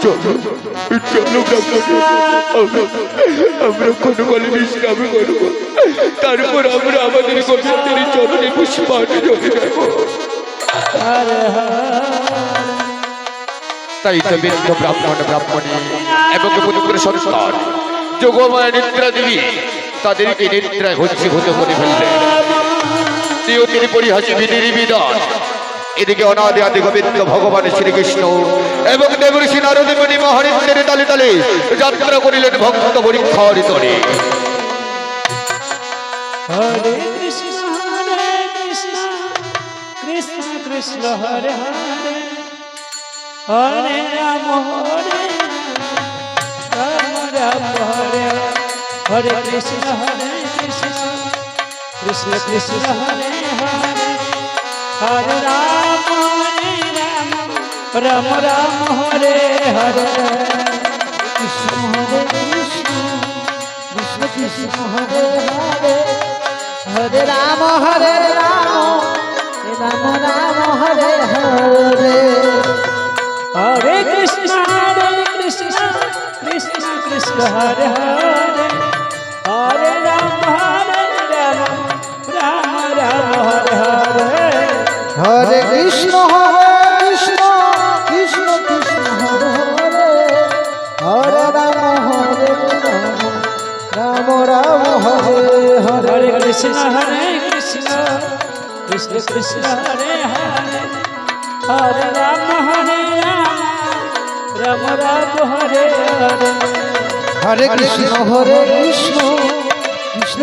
চলো চলো আমরা ক্ষণকালে বিশ্রাম করবো, তারপর আমরা আমাদের গোবিন্দের চরণে পুষ্পাঞ্জলি দেব। তাই তো বৃদ্ধ ব্রাহ্মণী এবং পুত্র সন্তান যোগমায়া নিদ্রা দেবী তাদেরকে নিদ্রায় ভস্মীভূত করে ফেললেন। নিয়তির পরিহাসী বিধির বিধান। এদিকে অনাদি আদি গোবিন্দ ভগবান শ্রীকৃষ্ণ এবং দেবর্ষি নারদ মুনি মহানিন্দের তালে তালে যাত্রা করিলেন ভক্ত পরীক্ষার তরে। হরে কৃষ্ণ কৃষ্ণ কৃষ্ণ হরে হরে হরে রাম রাম হরে হরে কৃষ্ণ কৃষ্ণ কৃষ্ণ হরে হরে হরে রাম রাম রাম হরে হরে কৃষ্ণ হরে কৃষ্ণ কৃষ্ণ কৃষ্ণ হরে হরে হরে রাম রাম রাম হরে হরে হরে কৃষ্ণ কৃষ্ণ কৃষ্ণ হরে হরে হরে রাম রাম রাম হরে হরে হরে কৃষ্ণ কৃষ্ণ কৃষ্ণ হরে হরে হরে রাম রাম রাম হরে হরে হরে কৃষ্ণ কৃষ্ণ কৃষ্ণ হরে হরে হরে রাম রাম রাম হরে হরে হরে কৃষ্ণ কৃষ্ণ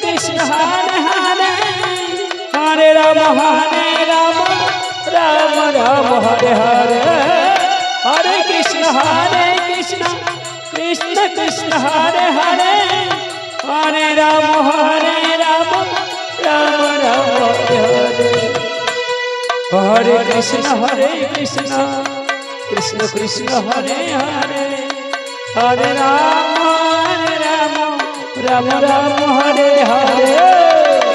কৃষ্ণ হরে হরে হরে রাম রাম রাম হরে হরে হরে কৃষ্ণ কৃষ্ণ কৃষ্ণ কৃষ্ণ হরে হরে হরে রাম রাম রাম হরে হরে হরে কৃষ্ণ কৃষ্ণ কৃষ্ণ হরে হরে হরে রাম রাম রাম হরে হরে হরে কৃষ্ণ কৃষ্ণ কৃষ্ণ হরে হরে হরে রাম রাম রাম হরে হরে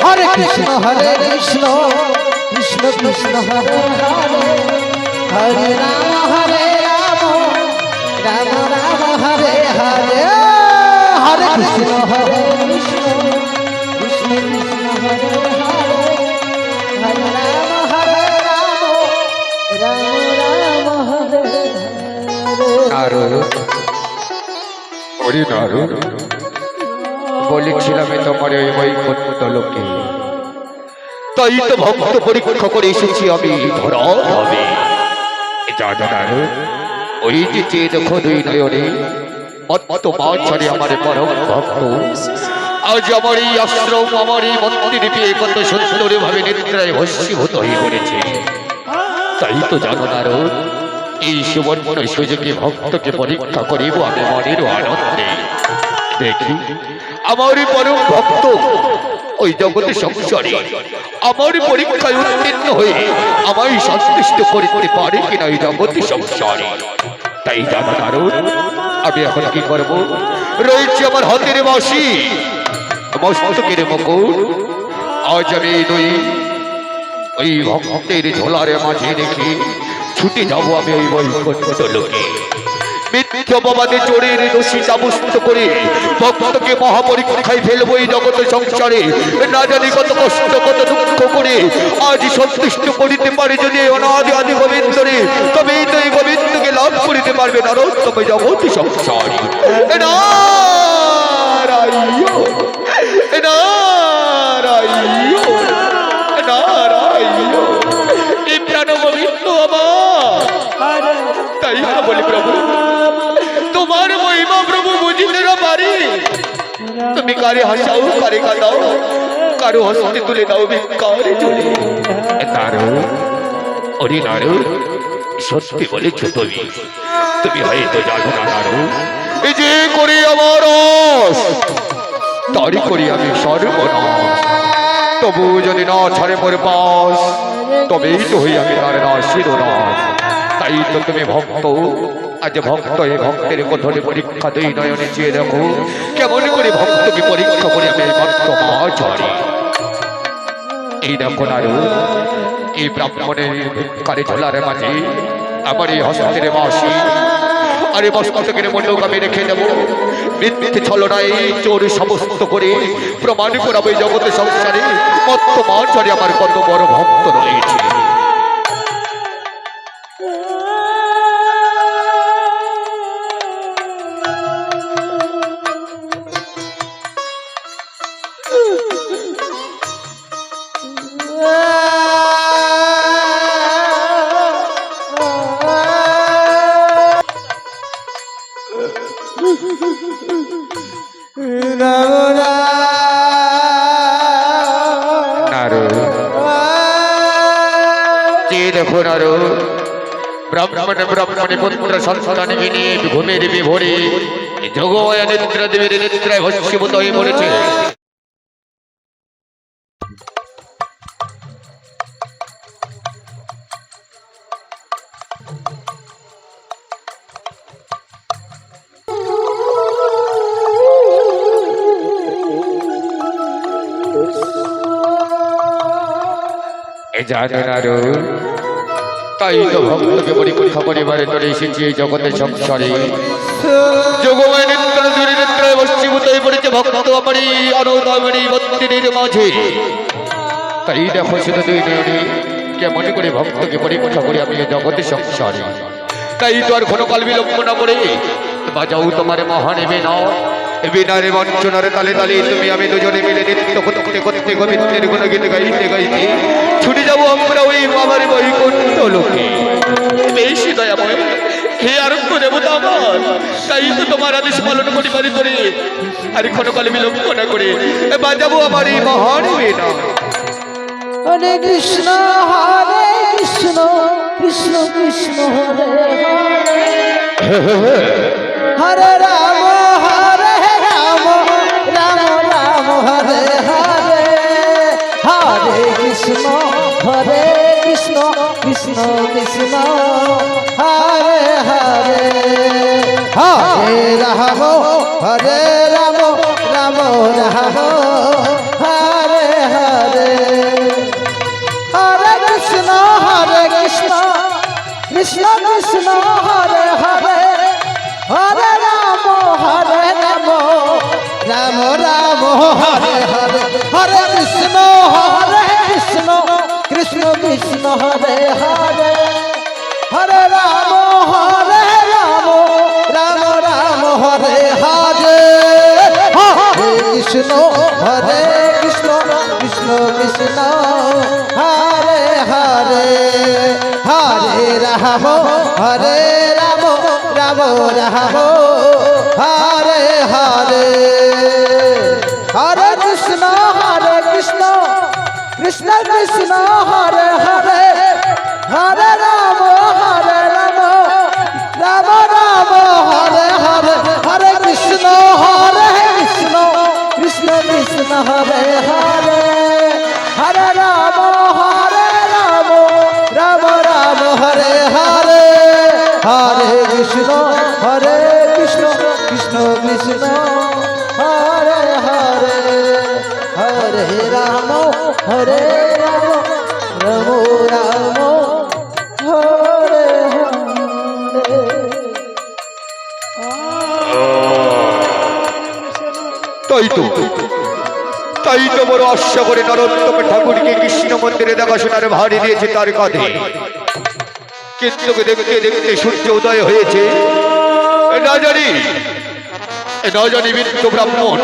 হরে কৃষ্ণ কৃষ্ণ কৃষ্ণ হরে হরে হরে রাম রাম রাম হরে হরে হরে কৃষ্ণ কৃষ্ণ কৃষ্ণ হরে হরে হরে রাম রাম হরে হরে বলেছিলাম তোমার ওই বৈকুণ্ঠ লোকে, তাই তো ভক্ত পরীক্ষা করে এসেছি আমি ধরা হবে। ওই যে চেয়ে দেখো দুই নয়নে মত মাঝারে আমার পরম ভক্ত আজ আমার এই আশ্রম আমার এই মন্দিরে পেয়ে কত সুন্দর ভাবে নিদ্রায় ভস্মীভূত হয়ে পড়েছে। তাই তো জানো নারদ, এই সুবর্ণ সুযোগে ভক্তকে পরীক্ষা করিব আমি মনের আনন্দে। দেখি আমার পরম ভক্ত ওই জগতে সংসারে আমার পরীক্ষায় উত্তীর্ণ হয়ে আমায় সন্তুষ্ট করতে পারে কিনা এই জগতে সংসারে। তাই জানো নারদ, আমি এখন কি করব? রয়েছে আমার হাতের বাঁশি, মস্তকের মুকুট। আজ আমি ওই ভক্তের ঝোলার মাঝে রেখে ছুটে যাবো আমি ওই বৈকুণ্ঠ লোকে। মিথ্যাবাদে চোরের দোষী সাব্যস্ত করে ভক্তকে মহাপরীক্ষায় ফেলবো এই জগৎ সংসারে। না জানি কত কষ্ট কত দুঃখ করে আজ সন্তুষ্ট করিতে পারে যদি অনাদি আদি গোবিন্দরে, তবে তো এই গোবিন্দকে লাভ করিতে পারবে নারদ তবে জগৎ সংসারে। এই প্রাণ গোবিন্দ আমার, তাই তো বলি প্রভু তোমার মহিমা প্রভু বুঝিতে না পারি। তুমি কারে হাসাও কারে কাঁদাও, কারো হস্তে তুলে দাও ভিক্ষার চলে। সত্যি বলেছ তুমি, তুমি হয়তো জানো না নারু, এই যে করে আমার তারই করি আমি সর্বনাশ। তবু যদি না ছাড়ে মোর পাশ, তবেই তো হই আমি আর না শিরোনাশ। তাই তো তুমি ভক্ত আজ ভক্ত এই ভক্তের কঠোর পরীক্ষা দুই নয়নে চেয়ে দেখো কেমন করে ভক্তকে পরীক্ষা করে আমি ভক্ত মহাচরি এই দেখো নারু এই ব্রাহ্মণের ভিক্ষারে ঝোলার মাঝে আমার এই হস্তের বাসি আরে মস্তকের মণ্ডক আমি রেখে দেব মিথ্যে ছলনায় চোর সমস্ত করে প্রমাণ করাবো এই জগতে সংসারে কত মহাচরি আমার কত বড় ভক্ত রয়েছে দেখো নারো ব্রাহ্মণে পুত্র সন্তানকে নিয়ে ঘুমের বিভোরে যোগমায়া নিদ্রা দেবীর নিদ্রায় ভস্মীভূত হয়ে পড়েছে তাই তো ভক্তকে পরীক্ষা পরিবারে চলে এসেছি এই জগতের সংসারে যোগময় নিদ্রা দূরে নিদ্রায় বস্মীভূত হয়ে পড়েছে ভক্ত আমারই অনৌদামণি মন্দিরের মাঝে তাই দেখো শুধু দুই নয়নে কেমন করে ভক্তকে পরীক্ষা করে আমি এই জগতের সংসারে তাই তো আর কোনো কাল বিলম্ব না করে বাজাও তোমার মহানেবে নাও বিনারে বঞ্চনার তালে তালে তুমি আমি দুজনে মিলে নৃত্য করতে করতে গোবিন্দের গুণগীত গাইতে গাইতে ছুটে যাবো আমরা ওই বাবার বৈকুণ্ঠ লোকে বেশি দয়াময় হে আরোগ্য দেবতা আমার তাই তো তোমার আদেশ পালন করিবারে করে আর ক্ষণকাল বিলম্ব না করে বাজাবো আমার এই মহান বেনা হরে কৃষ্ণ কৃষ্ণ কৃষ্ণ হরে হরে রাম রাম রাম হরে হরে হরে কৃষ্ণ কৃষ্ণ কৃষ্ণ হরে হরে হরে রাম রাম রাম হরে হরে হরে কৃষ্ণ কৃষ্ণ কৃষ্ণ হরে হরে হরে রাম রাম রাম হরে হরে হরে কৃষ্ণ কৃষ্ণ কৃষ্ণ হরে হরে হরে রাম রাম রাম হরে হরে হরে কৃষ্ণ কৃষ্ণ কৃষ্ণ হরে হরে হরে রাম রাম রাম হরে হরে হরে কৃষ্ণ কৃষ্ণ কৃষ্ণ হরে হরে হরে রাম রাম রাম হরে হরে হরে কৃষ্ণ কৃষ্ণ কৃষ্ণ হরে হরে হরে রাম রাম রাম হরে হরে হরে কৃষ্ণ কৃষ্ণ কৃষ্ণ হরে হরে হরে রাম রাম রাম হরে হরে তাই তো বড় আশা করে নরোত্তম ঠাকুরকে কৃষ্ণ মন্দিরে দেখাশোনার ভারী দিয়েছে তার কাঁধে কিন্তু দেখতে দেখতে সূর্য উদয় হয়েছে না জানি মৃত্যু ব্রাহ্মণ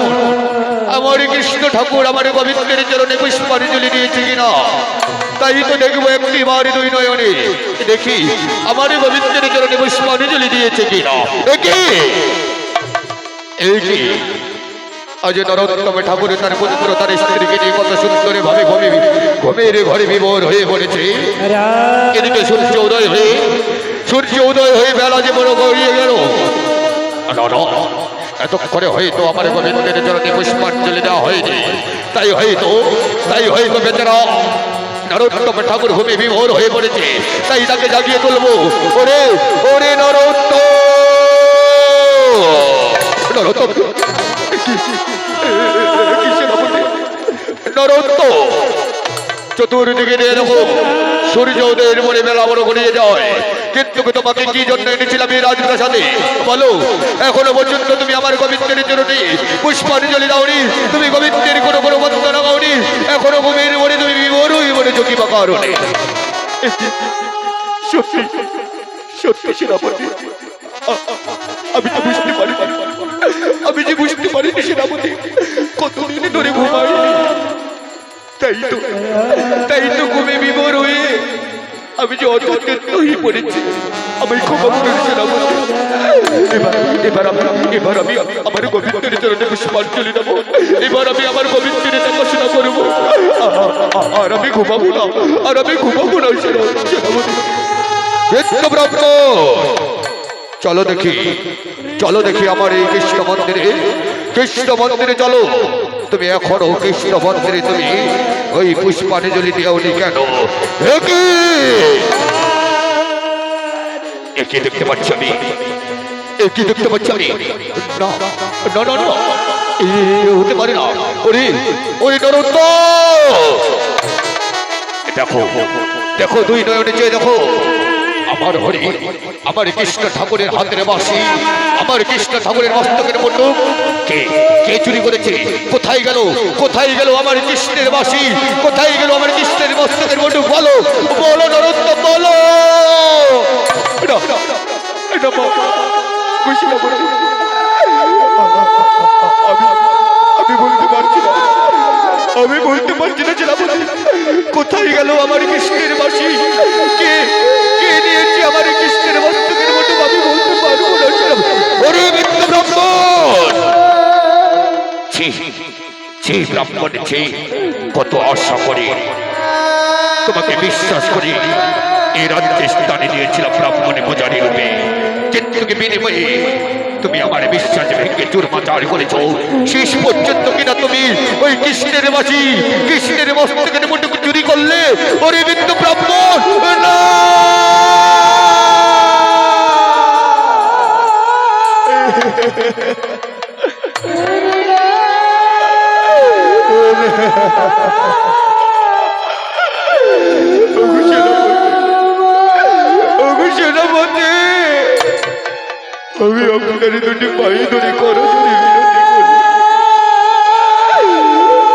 আমার কৃষ্ণ ঠাকুর আমার গোবিন্দের চরণে পুষ্পাঞ্জলি দিয়েছে কিনা তাই তো দেখবো একটি বাড়ি দুই নয়নে দেখি আমার গোবিন্দের চরণে পুষ্পাঞ্জলি দিয়েছে কিনা দেখি এই কি আজ নরোত্তম ঠাকুর তার পুত্র তার স্ত্রীকে নিয়ে কত সুন্দর ভাবে ঘুমের ঘরে বিভোর হয়ে পড়েছে এদিকে সূর্য উদয় হয়ে বেলা যে বড় গড়িয়ে গেল এতক্ষণে হয়তো আমার গোবিন্দের চরণে পুষ্পাঞ্জলি দেওয়া হয়নি তাই হয়তো বেচারা নরোত্তম ঠাকুর ঘুমে বিভোর হয়ে পড়েছে, তাই তাকে জাগিয়ে তুলবো। ওরে ওরে নরোত্তম, নরোত্তম নরোত্তম, চতুর্দিকে এরকম সূর্য উদয়ের মনে মেলা বড় ঘনিয়ে যায়, কিন্তু তোমাকে কি জন্য এনেছিলাম এই রাজপ্রাসাদে বলো? এখনো পর্যন্ত তুমি আমার গোবিন্দের চরণে পুষ্পাঞ্জলি দাওনি, তুমি গোবিন্দের কোনো কোনো বন্দনা গাওনি, এখনো ঘুমের মনে তুমি বিভোর হয়ে পড়েছো কি বা কারণে? সত্যি সত্যি সেনাপতি, আমি তো বুঝতে পারি, আমি যে বুঝতে পারিনি সেনাপতি, কতদিন ধরে ঘুমাইনি, তাই তো ঘুমে বিভোর হয়ে আমি যে অচেতন হয়ে পড়েছি, আমি ক্ষমা করে সেনাপতি। এবার আমি আমার গোবিন্দের চরণে পুষ্পাঞ্জলি দেবো, এবার আমি আমার গোবিন্দের দেখাশোনা করবো, আর আমি ঘুমাবো না, আর আমি ঘুমাবো না সেনাপতি। চলো দেখি, চলো দেখি আমার এই কৃষ্ণ মন্দিরে, কৃষ্ণ মন্দিরে চলো। তুমি এখনো কৃষ্ণ মন্দিরে তুমি ওই পুষ্পাঞ্জলি দিওনি কেন? একই দেখতে পাচ্ছি আমি, একই দেখতে পাচ্ছি আমি, না না না না, হতে পারে না। ওরে ওরে নরোত্তম, দেখো দেখো, দুই নয়নে চেয়ে দেখো, আমার হরি, আমার কৃষ্ণ ঠাকুরের হাতের বাঁশি, আমার কৃষ্ণ ঠাকুরের মস্তকের মণ্ডপ কে কে চুরি করেছে? কোথায় গেল, কোথায় গেল আমার কৃষ্ণের বাঁশি? কোথায় গেল আমার কৃষ্ণের মস্তকের মণ্ডপ? বলো বলো নরোত্তম, বলো। আমি বলতে পারছি না, আমি বলতে পারছি না সেনাপতি, কোথায় গেল আমার কৃষ্ণের বাঁশি? কে কে নিয়েছে আমার কৃষ্ণের মস্তকের মতো? আমি বলতে পারবো না সেনাপতি। ওরে বিদ্য ব্রাহ্মণ, ছি ছি ব্রাহ্মণ, ছি, কত আশা করি তোমাকে বিশ্বাস করি এই রাজ্যে স্থানে দিয়েছিলাম ব্রাহ্মণে পূজারী রূপে, কিন্তু বিনিময়ে তুমি আমার বিশ্বাস ভেঙে চুরমাচার করেছ। শেষ পর্যন্ত কিনা তুমি ওই কৃষ্ণের বাঁশি, কৃষ্ণের মস্তকের মধ্যে চুরি করলে। ওরে বিন্দু ব্রাহ্মণ, না! আমি আপনার দুটি পায়ে ধরে করো ধরে বিনতি করি,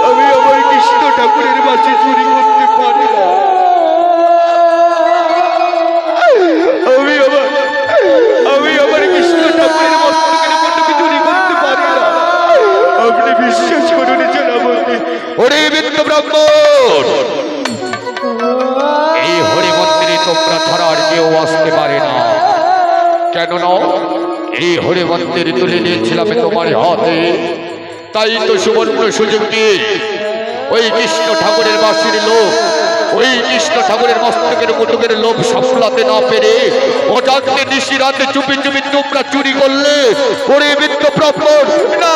আমি আমার কৃষ্ণ ঠাকুরের বাঁশি চুরি করতে পারি না, আমি আমার কৃষ্ণ ঠাকুরের মস্তকের মণ্ডপে চুরি করতে পারি না, আপনি বিশ্বাস করুন সেনাপতি। ওরে বিদ্য ব্রাহ্মণ, এই হরি মন্দিরে তোমরা ছাড়া আর কেউ আসতে পারে না, কেননা এই হরি মন্দির তুলে নিয়েছিলাম তোমার হাতে, তাই তো সুবর্ণ সুযোগ দিয়ে ওই কৃষ্ণ ঠাকুরের বাঁশির লোভ, ওই কৃষ্ণ ঠাকুরের মস্তকের মুটুকের লোভ সামলাতে না পেরে অজান্তে নিশি রাতে চুপি চুপি তোমরা চুরি করলে। ওরে বিদ্য ব্রাহ্মণ, না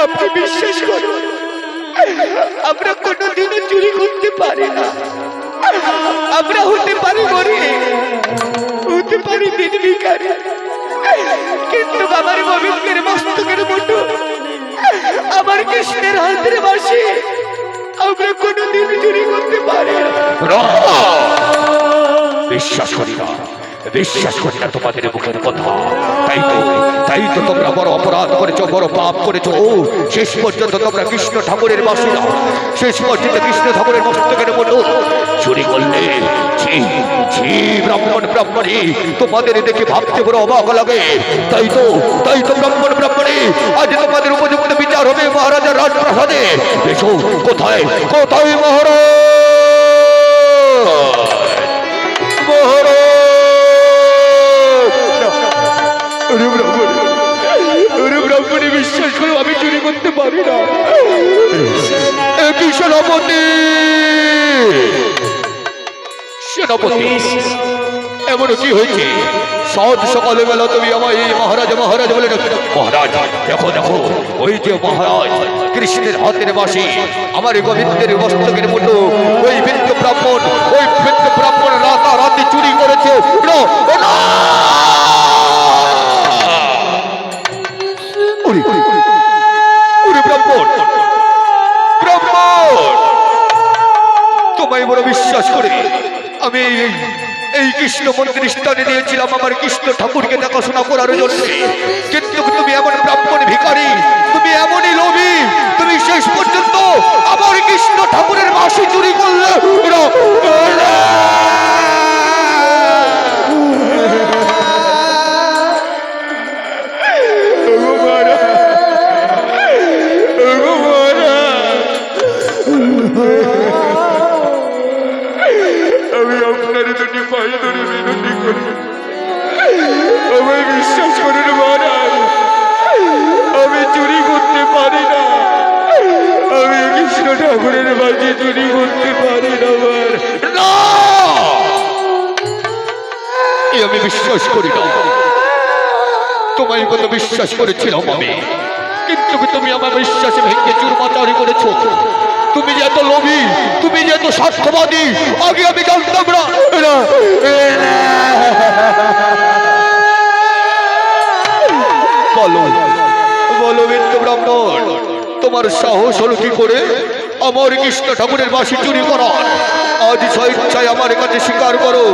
আপনি বিশ্বাস করুন, আমরা কোনোদিনও চুরি করতে পারি না, আমরা হতে পারি গরিব, হতে পারি দিন ভিখারি, কিন্তু আমার গোবিন্দের মস্তকের মতো, আমার কৃষ্ণের হাতের বাঁশি আমরা কোনোদিন চুরি করতে পারি না। বিশ্বাস করি না, বিশ্বাস করি না তোমাদের মুখের কথা, তাই তো তোমরা বড় অপরাধ করেছো, বড় পাপ করেছো। শেষ পর্যন্ত তোমরা কৃষ্ণ ঠাকুরের বাঁশি না, শেষ পর্যন্ত কৃষ্ণ ঠাকুরের মস্তকের মতো চুরি করলে। ছি ছি ব্রাহ্মণ ব্রাহ্মণী, তোমাদের দেখে ভাবতে বড় অবাক লাগে। তাই তো ব্রাহ্মণ ব্রাহ্মণী, আজ তোমাদের উপযুক্ত বিচার হবে মহারাজার রাজপ্রাসাদে। এসো, কোথায় কোথায় মহারাজ? বিশ্বাস করো, আমি চুরি করতে পারি না। সেনাপতি, সেনাপতি এমন কি হয়েছে? সাত সকালে বেলা তুমি আমায় এই মহারাজ মহারাজ বলে ডাকছো। মহারাজ দেখো দেখো, ওই যে মহারাজ কৃষ্ণের হাতের বাঁশি আমার গোবিন্দের মস্তকের মতো ওই বৃদ্ধ ব্রাহ্মণ, ওই বৃদ্ধ ব্রাহ্মণ রাতারাতি চুরি করেছে। না, না! ওরে, ওরে ব্রাহ্মণ, ব্রাহ্মণ! তোমায় বড় বিশ্বাস করে আমি এই কৃষ্ণ মন্দির স্থানে দিয়েছিলাম আমার কৃষ্ণ ঠাকুরকে দেখাশোনা করার জন্য, কিন্তু তুমি এমন ব্রাহ্মণ ভিখারি, তুমি এমনই লোভী, তুমি শেষ পর্যন্ত আমার কৃষ্ণ ঠাকুরের বাঁশি চুরি করলে। আমি আপনার দুটি পায়ে ধরে বিনতি করি, আমায় বিশ্বাস করেন মহারাজ, আমি চুরি করতে পারি না, আমি কৃষ্ণ ঠাকুরের বাজি চুরি করতে পারি না। না, আমি বিশ্বাস করি না। তোমায় কত বিশ্বাস করেছিলাম আমি, কিন্তু তুমি আমার বিশ্বাসে ভেঙে চুরমাচারি করেছো। তুমি যে এত লোভী, তুমি যে এত স্বার্থবাদী, আগে আমি জানতাম না। বলো বলো বৃদ্ধ ব্রাহ্মণ, তোমার সাহস হলো কি করে আমার কৃষ্ণ ঠাকুরের বাঁশি চুরি করার? আজ স্বেচ্ছায় আমার কাছে স্বীকার করো,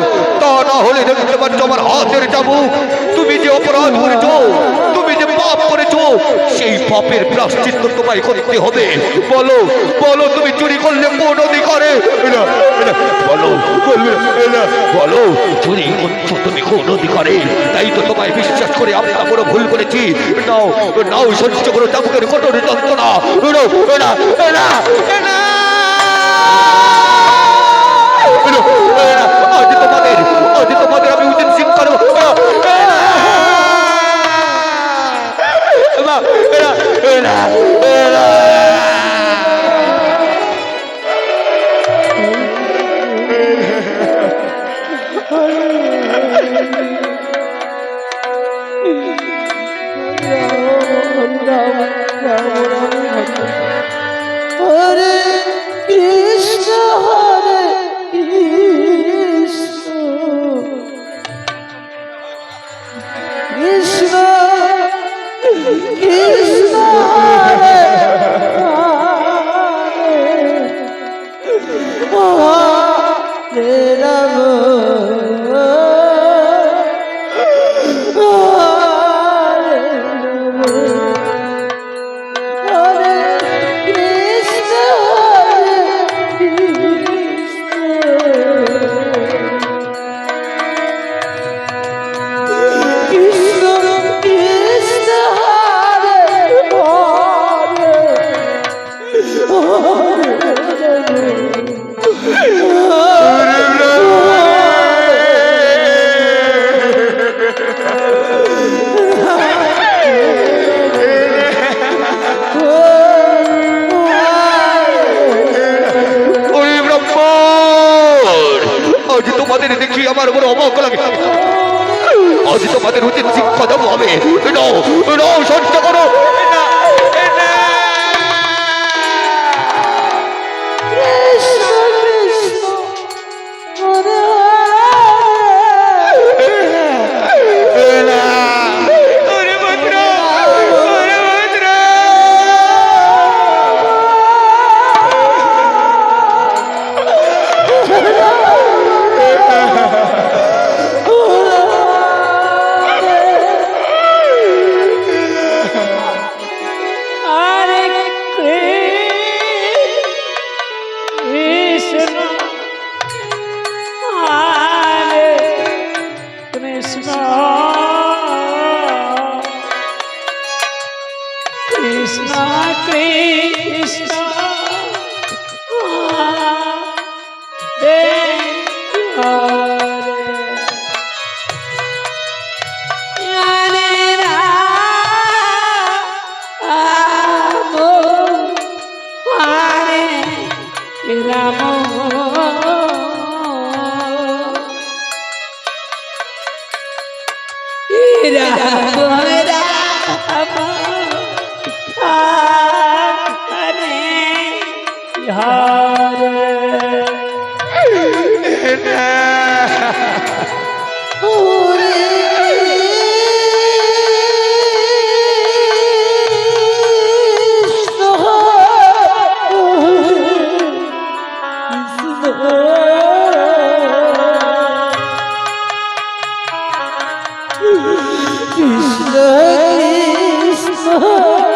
তা না হলে দেখতে পাচ্ছ আমার হাতের চাবুক। তুমি যে অপরাধ করেছো, তুমি যে পাপ করেছো, সেই পাপের প্রায়শ্চিত্ত তোমায় করতে হবে। বলো বলো, তুমি চুরি করলে কোন অধিকারে? বলো বলো, চুরি করছো তুমি কোন অধিকারে? তাই তো তোমায় বিশ্বাস করে আমরা বড় ভুল করেছি। নাও নাও, সহ্য করো চাবুকের কঠোর যন্ত্রণা। আজ তোমাদের আমি উচিত শিক্ষা দেবো। হরে কৃষ্ণ হরে কৃষ্ণ কৃষ্ণ কৃষ্ণ হরে হরে রাম তোমাদের দেখি আমার বড় অবাক লাগে। আজ তোমাদের উচিত শিক্ষা দেবো হবে। সহ্য করো। হরে কৃষ্ণ কৃষ্ণ